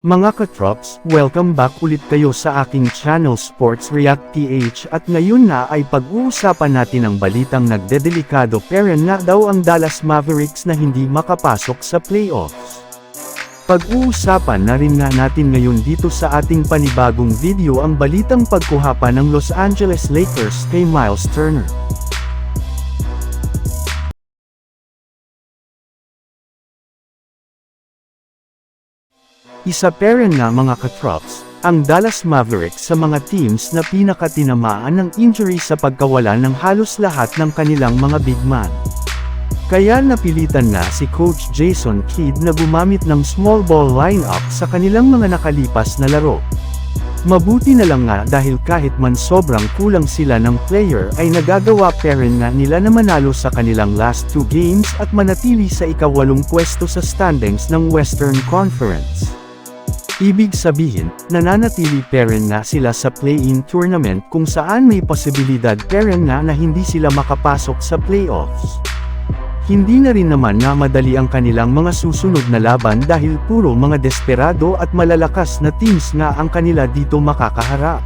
Mga katrops, welcome back ulit kayo sa aking channel Sports React PH at ngayon na ay pag-uusapan natin ang balitang nagdedelikado pero nga daw ang Dallas Mavericks na hindi makapasok sa playoffs. Pag-uusapan na rin nga natin ngayon dito sa ating panibagong video ang balitang pagkuha pa ng Los Angeles Lakers kay Miles Turner. Isa pa rin nga mga katrops, ang Dallas Mavericks sa mga teams na pinakatinamaan ng injury sa pagkawala ng halos lahat ng kanilang mga big man. Kaya napilitan na si Coach Jason Kidd na gumamit ng small ball lineup sa kanilang mga nakalipas na laro. Mabuti na lang nga dahil kahit man sobrang kulang sila ng player ay nagagawa pa rin nga nila na manalo sa kanilang last 2 games at manatili sa ika-8 pwesto sa standings ng Western Conference. Ibig sabihin, nananatili pa rin nga sila sa play-in tournament kung saan may posibilidad pa rin nga na hindi sila makapasok sa playoffs. Hindi na rin naman nga madali ang kanilang mga susunod na laban dahil puro mga desperado at malalakas na teams nga ang kanila dito makakaharap.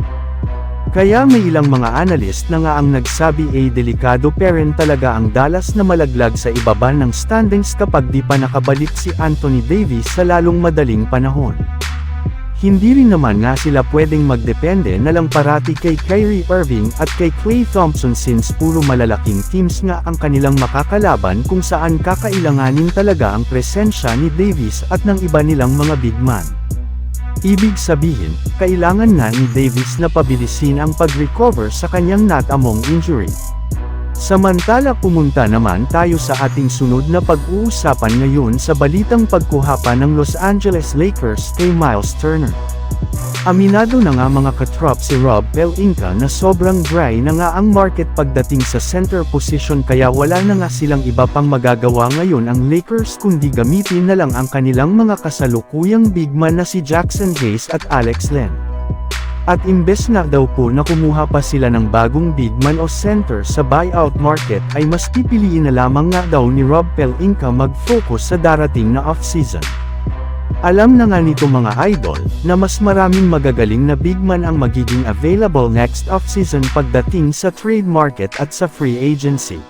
Kaya may ilang mga analyst na nga ang nagsabi ay delikado pa rin talaga ang Dallas na malaglag sa ibaba ng standings kapag di pa nakabalik si Anthony Davis sa lalong madaling panahon. Hindi rin naman nga sila pwedeng magdepende na lang parati kay Kyrie Irving at kay Klay Thompson since puro malalaking teams nga ang kanilang makakalaban kung saan kakailanganin talaga ang presensya ni Davis at ng iba nilang mga big man. Ibig sabihin, kailangan nga ni Davis na pabilisin ang pag-recover sa kanyang natamong injury. Samantala pumunta naman tayo sa ating sunod na pag-uusapan ngayon sa balitang pagkuha pa ng Los Angeles Lakers kay Miles Turner. Aminado na nga mga katrop si Rob Pelinka na sobrang dry na nga ang market pagdating sa center position kaya wala na nga silang iba pang magagawa ngayon ang Lakers kundi gamitin na lang ang kanilang mga kasalukuyang big man na si Jackson Hayes at Alex Len. At imbes na daw po na kumuha pa sila ng bagong big man o center sa buyout market ay mas pipiliin na lamang nga daw ni Rob Pelinka mag-focus sa darating na off-season. Alam na nga nito mga idol, na mas maraming magagaling na big man ang magiging available next off-season pagdating sa trade market at sa free agency.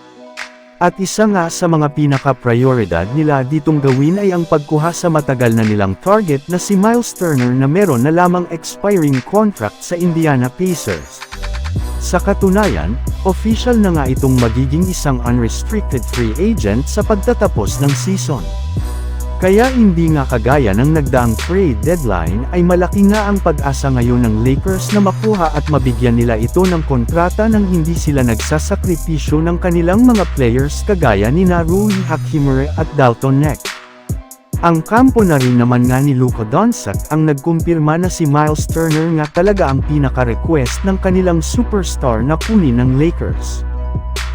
At isa nga sa mga pinaka-prioridad nila ditong gawin ay ang pagkuha sa matagal na nilang target na si Miles Turner na meron na lamang expiring contract sa Indiana Pacers. Sa katunayan, official na nga itong magiging isang unrestricted free agent sa pagtatapos ng season. Kaya hindi nga kagaya ng nagdaang trade deadline ay malaki nga ang pag-asa ngayon ng Lakers na makuha at mabigyan nila ito ng kontrata nang hindi sila nagsasakripisyo ng kanilang mga players kagaya ni Rui Hachimura at Dalton Neck. Ang kampo na rin naman nga ni Luka Doncic ang nagkumpirma na si Miles Turner nga talaga ang pinaka-request ng kanilang superstar na kunin ng Lakers.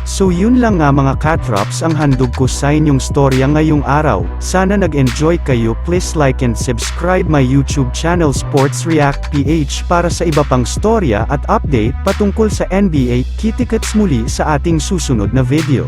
So yun lang nga mga katrops ang handog ko sa inyong storya ngayong araw. Sana nag-enjoy kayo. Please like and subscribe my YouTube channel Sports React PH para sa iba pang storya at update patungkol sa NBA. Kita-kits muli sa ating susunod na video.